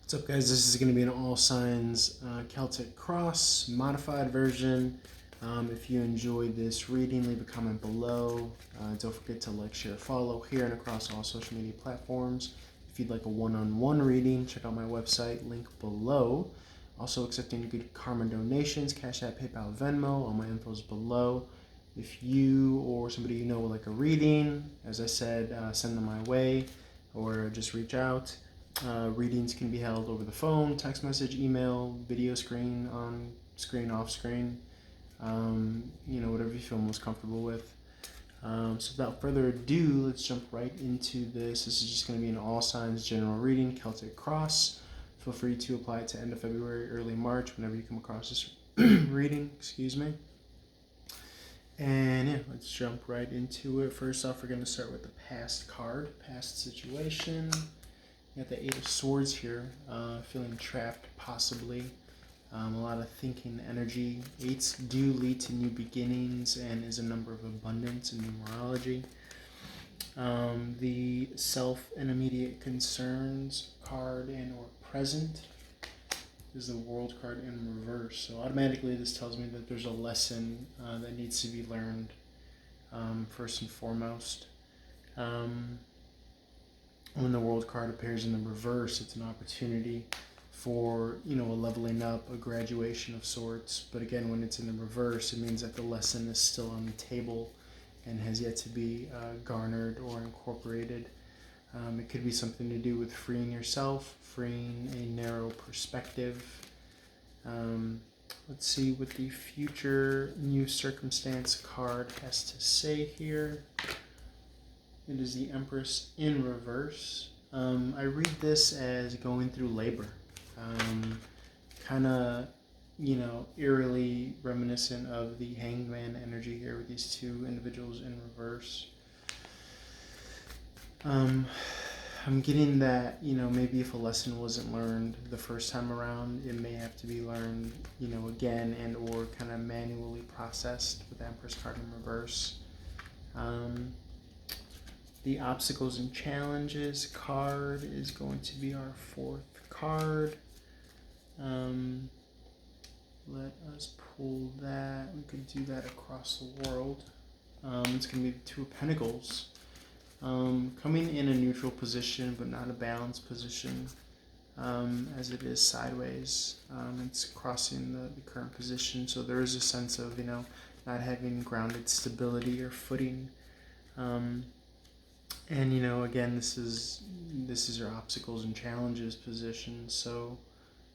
What's up, guys? This is going to be an all signs Celtic cross modified version. If you enjoyed this reading, leave a comment below. Don't forget to like, share, follow here and across all social media platforms. If you'd like a one-on-one reading, check out my website, link below. Also accepting good karma donations, Cash App, PayPal, Venmo. All my info is below. If you or somebody you know would like a reading, as I said, send them my way or just reach out. Readings can be held over the phone, text message, email, video screen, on screen, off screen, whatever you feel most comfortable with. So without further ado, let's jump right into this. This is just going to be an all signs general reading, Celtic cross. Feel free to apply it to end of February, early March, whenever you come across this reading, excuse me. And yeah, let's jump right into it. First off, we're going to start with the past card, past situation. You got the Eight of Swords here, feeling trapped possibly. A lot of thinking energy. Eights do lead to new beginnings and is a number of abundance in numerology. The self and immediate concerns card and or present is the World card in reverse. So automatically this tells me that there's a lesson that needs to be learned first and foremost. When the World card appears in the reverse, it's an opportunity for, a leveling up, a graduation of sorts. But again, when it's in the reverse, it means that the lesson is still on the table and has yet to be garnered or incorporated. It could be something to do with freeing yourself, freeing a narrow perspective. Let's see what the future new circumstance card has to say here. It is the Empress in reverse. I read this as going through labor. Kind of, eerily reminiscent of the Hangman energy here with these two individuals in reverse. I'm getting that, maybe if a lesson wasn't learned the first time around, it may have to be learned, again and or kind of manually processed with the Empress card in reverse. The obstacles and challenges card is going to be our fourth card. Let us pull that. We could do that across the world. It's going to be the Two of Pentacles. Coming in a neutral position, but not a balanced position, as it is sideways. It's crossing the current position, so there is a sense of, not having grounded stability or footing. And again, this is your obstacles and challenges position. So,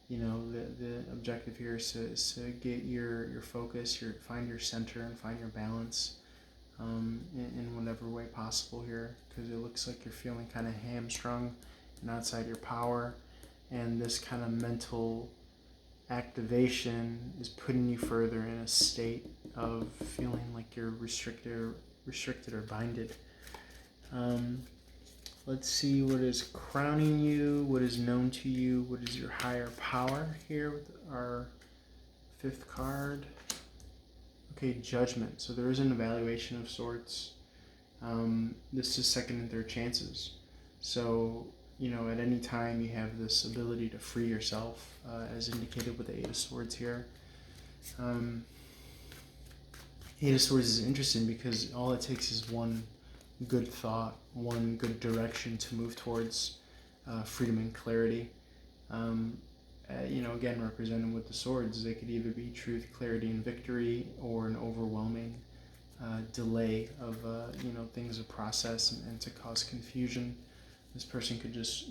the objective here is to get your focus, find your center and find your balance in whatever way possible here, because it looks like you're feeling kind of hamstrung and outside your power, and this kind of mental activation is putting you further in a state of feeling like you're restricted or binded. Let's see what is crowning you, what is known to you, what is your higher power here with our fifth card. Okay, Judgment. So there is an evaluation of sorts. This is second and third chances. So, at any time you have this ability to free yourself, as indicated with the Eight of Swords here. Eight of Swords is interesting because all it takes is one good thought, one good direction to move towards freedom and clarity. Again, represented with the swords, they could either be truth, clarity, and victory, or an overwhelming delay of things to process and to cause confusion. This person could just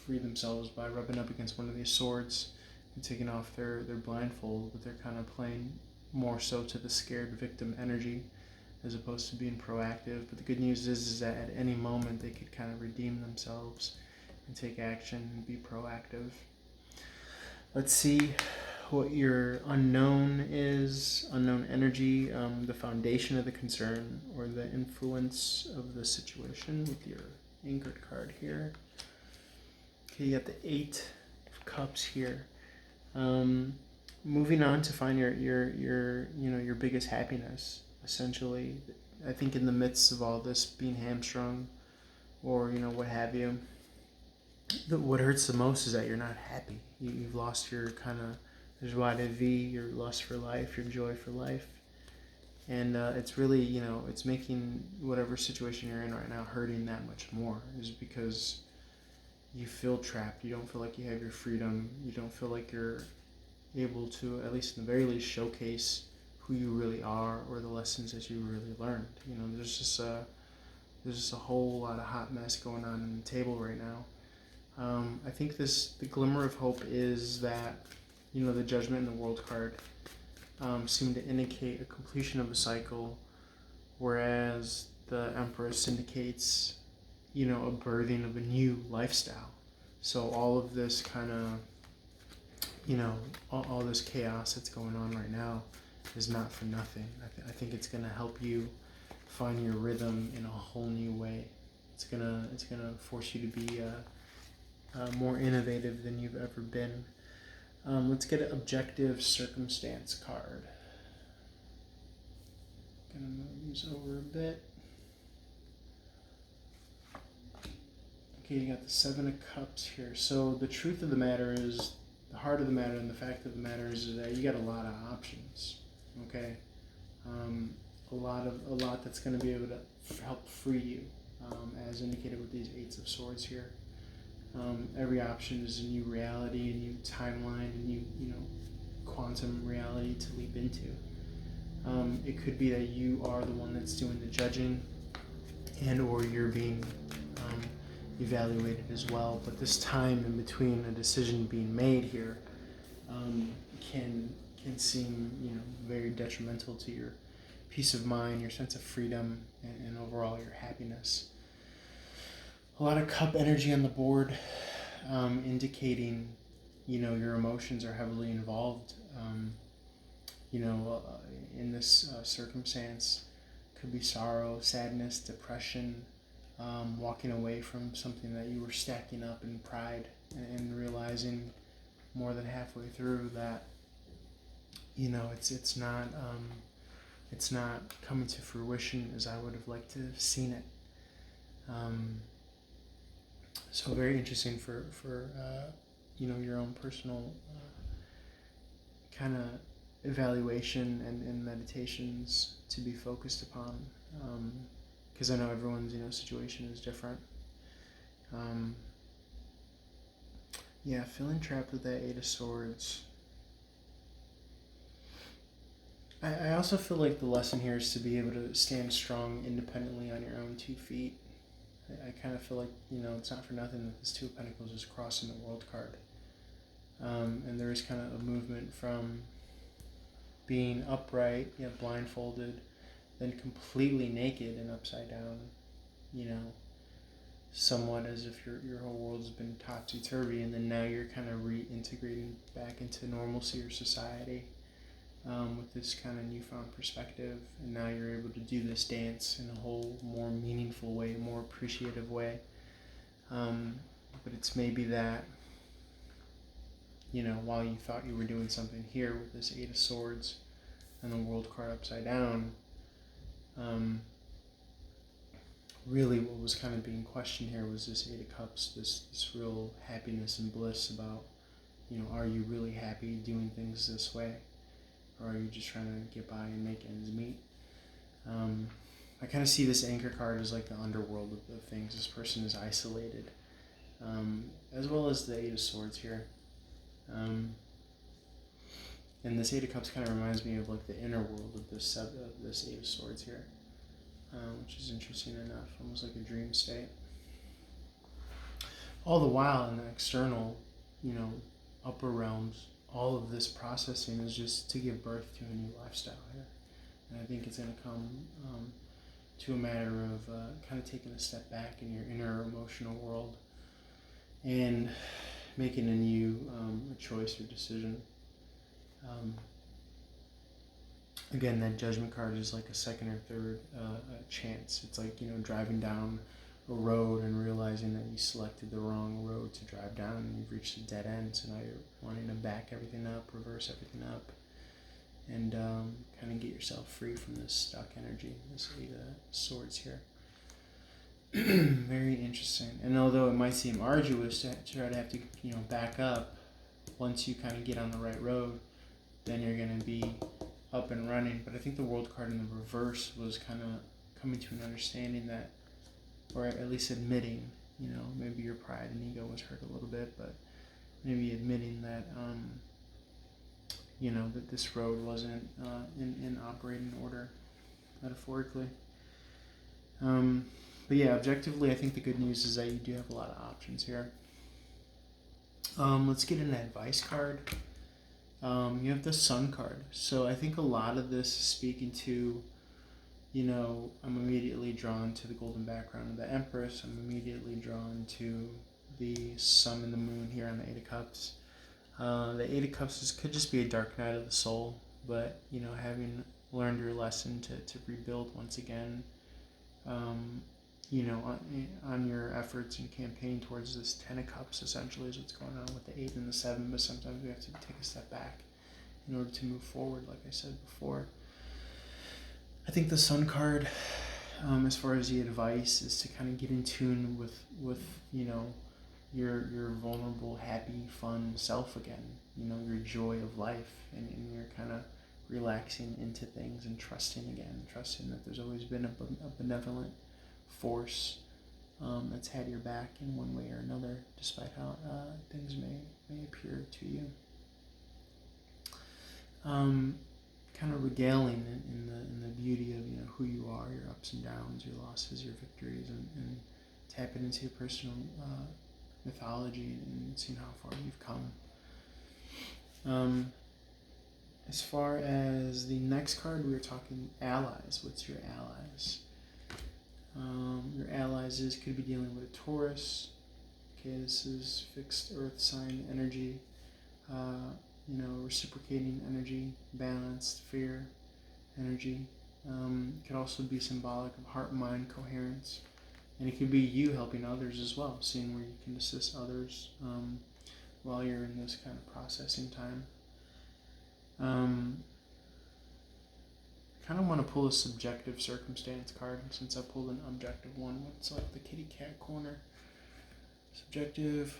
free themselves by rubbing up against one of these swords and taking off their blindfold, but they're kind of playing more so to the scared victim energy as opposed to being proactive. But the good news is that at any moment they could kind of redeem themselves and take action and be proactive. Let's see what your unknown is, unknown energy, the foundation of the concern or the influence of the situation with your anchored card here. Okay, you got the Eight of Cups here. Moving on to find your biggest happiness. Essentially, I think in the midst of all this being hamstrung or what have you, what hurts the most is that you're not happy. You've lost your kind of, there's Valadez, your lust for life, your joy for life. And it's really, it's making whatever situation you're in right now hurting that much more, is because you feel trapped. You don't feel like you have your freedom. You don't feel like you're able to, at least in the very least, showcase who you really are or the lessons that you really learned. There's just a whole lot of hot mess going on the table right now. I think the glimmer of hope is that, the Judgment and the World card seem to indicate a completion of a cycle, whereas the Empress indicates, a birthing of a new lifestyle. So all of this kind of, all this chaos that's going on right now is not for nothing. I think it's going to help you find your rhythm in a whole new way. It's gonna force you to be more innovative than you've ever been. Let's get an objective circumstance card. Gonna move these over a bit. Okay, you got the Seven of Cups here. So the truth of the matter is, the heart of the matter and the fact of the matter is that you got a lot of options. Okay, a lot that's going to be able to help free you, as indicated with these Eights of Swords here. Every option is a new reality, a new timeline, a new quantum reality to leap into. It could be that you are the one that's doing the judging, and or you're being evaluated as well. But this time in between a decision being made here can seem very detrimental to your peace of mind, your sense of freedom, and overall your happiness. A lot of cup energy on the board, indicating your emotions are heavily involved. In this circumstance, could be sorrow, sadness, depression, walking away from something that you were stacking up in pride, and realizing more than halfway through that it's not coming to fruition as I would have liked to have seen it. So very interesting for your own personal kind of evaluation and meditations to be focused upon, because I know everyone's situation is different. Feeling trapped with that Eight of Swords. I also feel like the lesson here is to be able to stand strong independently on your own 2 feet. I kind of feel like, it's not for nothing that this Two of Pentacles is crossing the World card. And there is kind of a movement from being upright, yet blindfolded, then completely naked and upside down, somewhat as if your whole world's been topsy-turvy, and then now you're kind of reintegrating back into normalcy or society. With this kind of newfound perspective, and now you're able to do this dance in a whole more meaningful way, more appreciative way. But it's maybe that, while you thought you were doing something here with this Eight of Swords and the World card upside down, really what was kind of being questioned here was this Eight of Cups, this real happiness and bliss about, are you really happy doing things this way? Or are you just trying to get by and make ends meet? I kind of see this Anchor card as like the underworld of things. This person is isolated, as well as the Eight of Swords here. And this Eight of Cups kind of reminds me of like the inner world of this Eight of Swords here, which is interesting enough, almost like a dream state. All the while in the external, upper realms, all of this processing is just to give birth to a new lifestyle here. And I think it's going to come to a matter of kind of taking a step back in your inner emotional world and making a new choice or decision. Again, that Judgment card is like a second or third chance. It's like, driving down a road and realizing that you selected the wrong road to drive down and you've reached a dead end. So now you're wanting to back everything up, reverse everything up, and kind of get yourself free from this stuck energy, this Eight of Swords here. Very interesting. And although it might seem arduous to try to have to, back up, once you kind of get on the right road, then you're going to be up and running. But I think the world card in the reverse was kind of coming to an understanding that, or at least admitting, maybe your pride and ego was hurt a little bit, but maybe admitting that, that this road wasn't in operating order, metaphorically. But yeah, objectively, I think the good news is that you do have a lot of options here. Let's get an advice card. You have the Sun card. So I think a lot of this is speaking to, I'm immediately drawn to the golden background of the Empress. I'm immediately drawn to the Sun and the Moon here on the Eight of Cups. The Eight of Cups could just be a dark night of the soul, but, having learned your lesson to rebuild once again, on your efforts and campaign towards this Ten of Cups, essentially, is what's going on with the 8 and the 7, but sometimes we have to take a step back in order to move forward, like I said before. I think the Sun card, as far as the advice, is to kind of get in tune with your vulnerable, happy, fun self again, your joy of life, and you're kind of relaxing into things and trusting that there's always been a benevolent force that's had your back in one way or another, despite how things may appear to you. Kind of regaling in the beauty of who you are, your ups and downs, your losses, your victories, and tapping into your personal mythology and seeing how far you've come. As far as the next card, we were talking allies. What's your allies? Your allies could be dealing with a Taurus. Okay, this is fixed earth sign energy. Reciprocating energy, balanced fear energy. Could also be symbolic of heart-mind coherence. And it could be you helping others as well, seeing where you can assist others while you're in this kind of processing time. Kind of want to pull a subjective circumstance card since I pulled an objective one. What's like the kitty cat corner? Subjective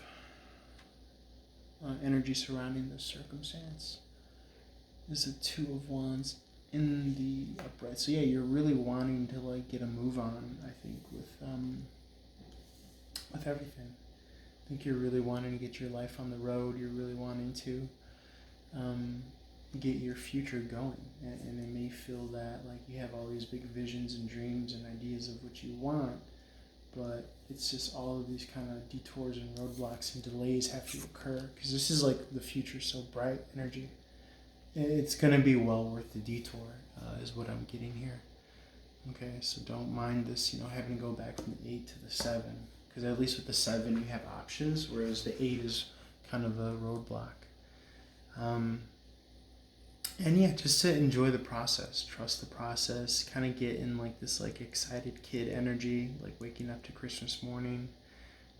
energy surrounding this circumstance is a 2 of Wands in the upright. So yeah, you're really wanting to get a move on, I think, with everything. I think you're really wanting to get your life on the road. You're really wanting to get your future going, and it may feel that you have all these big visions and dreams and ideas of what you want, but it's just all of these kind of detours and roadblocks and delays have to occur, because this is the future so bright energy. It's going to be well worth the detour, is what I'm getting here. Okay, so don't mind this, having to go back from the 8 to the 7, because at least with the 7 you have options, whereas the 8 is kind of a roadblock. And yeah, just to enjoy the process, trust the process, kind of get in this excited kid energy, waking up to Christmas morning.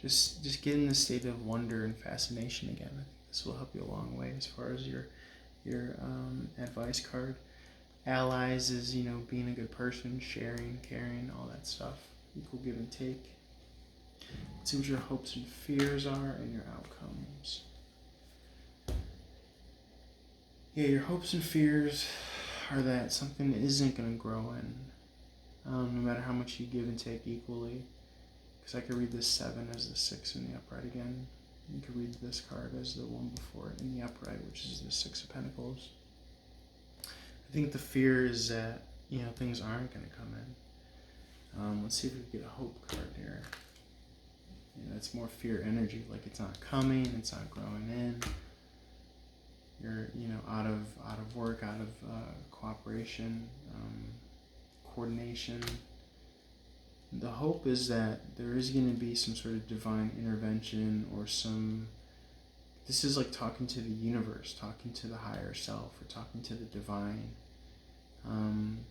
Just get in the state of wonder and fascination again. I think this will help you a long way as far as your advice card. Allies is, being a good person, sharing, caring, all that stuff. Equal give and take. Let's see what your hopes and fears are and your outcomes. Yeah, your hopes and fears are that something isn't going to grow in, no matter how much you give and take equally. Because I could read this 7 as the 6 in the upright again. You could read this card as the one before it in the upright, which is the 6 of Pentacles. I think the fear is that, things aren't going to come in. Let's see if we can get a hope card here. It's more fear energy, it's not coming, it's not growing in. You're, out of work, out of cooperation, coordination. The hope is that there is going to be some sort of divine intervention or this is talking to the universe, talking to the higher self, or talking to the divine. And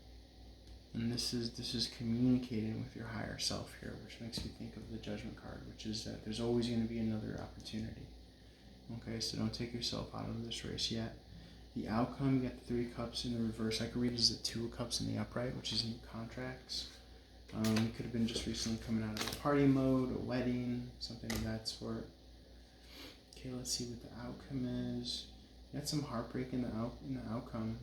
this is communicating with your higher self here, which makes me think of the Judgment card, which is that there's always going to be another opportunity. Okay, so don't take yourself out of this race yet. The outcome, you got the 3 of Cups in the reverse. I could read it as the 2 of Cups in the upright, which is new contracts. You could have been just recently coming out of a party mode, a wedding, something of that sort. Okay, let's see what the outcome is. You got some heartbreak in the outcome.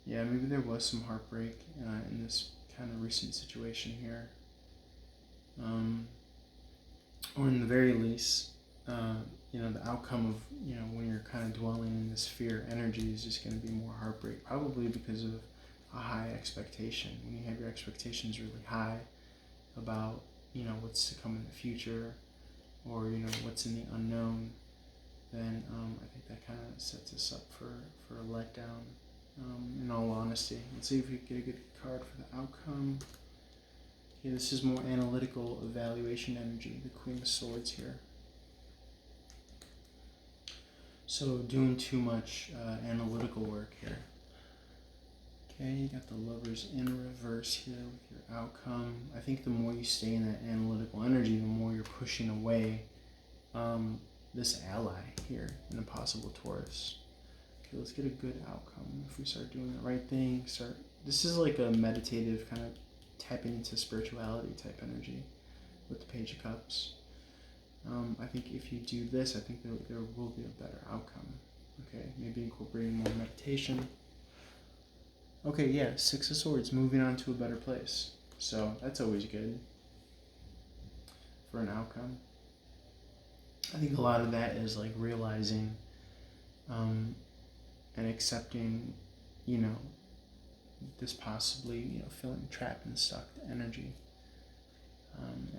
Yeah, maybe there was some heartbreak in this kind of recent situation here. Or in the very least, the outcome of, when you're kind of dwelling in this fear energy is just going to be more heartbreak, probably because of a high expectation. When you have your expectations really high about, what's to come in the future, or, what's in the unknown, then I think that kind of sets us up for a letdown, in all honesty. Let's see if we can get a good card for the outcome. Okay, this is more analytical evaluation energy, the Queen of Swords here. So doing too much analytical work here. Okay, you got the Lovers in reverse here with your outcome. I think the more you stay in that analytical energy, the more you're pushing away this ally here in the possible Taurus. Okay, let's get a good outcome. If we start doing the right thing, this is like a meditative kind of tapping into spirituality type energy with the Page of Cups. I think if you do this, I think there will be a better outcome. Okay, maybe incorporating more meditation. Okay, yeah, Six of Swords, moving on to a better place. So that's always good for an outcome. I think a lot of that is like realizing and accepting, this possibly, feeling trapped and stuck energy,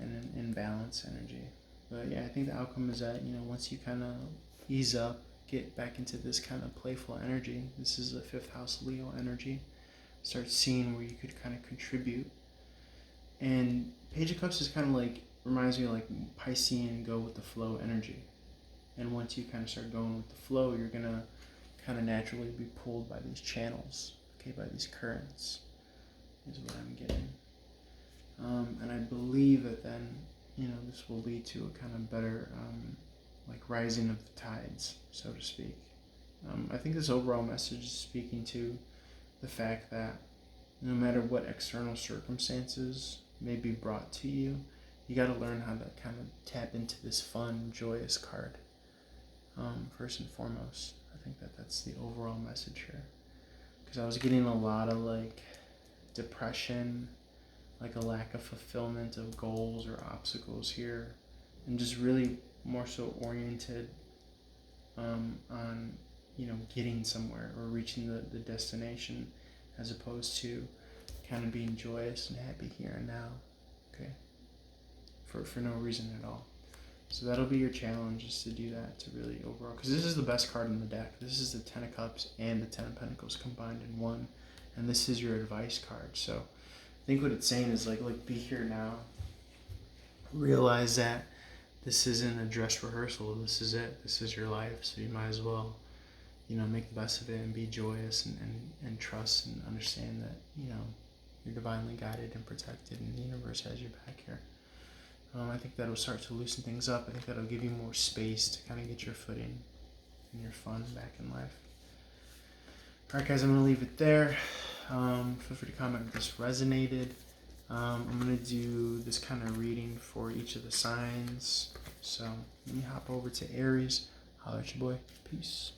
and an imbalance energy. But yeah, I think the outcome is that, once you kind of ease up, get back into this kind of playful energy, this is the 5th house Leo energy, start seeing where you could kind of contribute. And Page of Cups is kind of like, reminds me of like Piscean go with the flow energy. And once you kind of start going with the flow, you're going to kind of naturally be pulled by these channels, okay, by these currents, is what I'm getting. And I believe that then, this will lead to a kind of better, like rising of the tides, so to speak. I think this overall message is speaking to the fact that no matter what external circumstances may be brought to you, you got to learn how to kind of tap into this fun, joyous card, first and foremost. I think that's the overall message here. Because I was getting a lot of like depression, like a lack of fulfillment of goals or obstacles here, and just really more so oriented on, getting somewhere or reaching the destination, as opposed to kind of being joyous and happy here and now, okay, for no reason at all. So that'll be your challenge, is to do that, to really overall, because this is the best card in the deck. This is the 10 of Cups and the 10 of Pentacles combined in one, and this is your advice card. So I think what it's saying is like be here now. Realize that this isn't a dress rehearsal. This is it. This is your life. So you might as well, make the best of it and be joyous and trust and understand that, you're divinely guided and protected, and the universe has your back here. I think that'll start to loosen things up. I think that'll give you more space to kind of get your footing and your fun back in life. Alright guys, I'm going to leave it there. Feel free to comment if this resonated. I'm going to do this kind of reading for each of the signs. So let me hop over to Aries. Holla at your boy. Peace.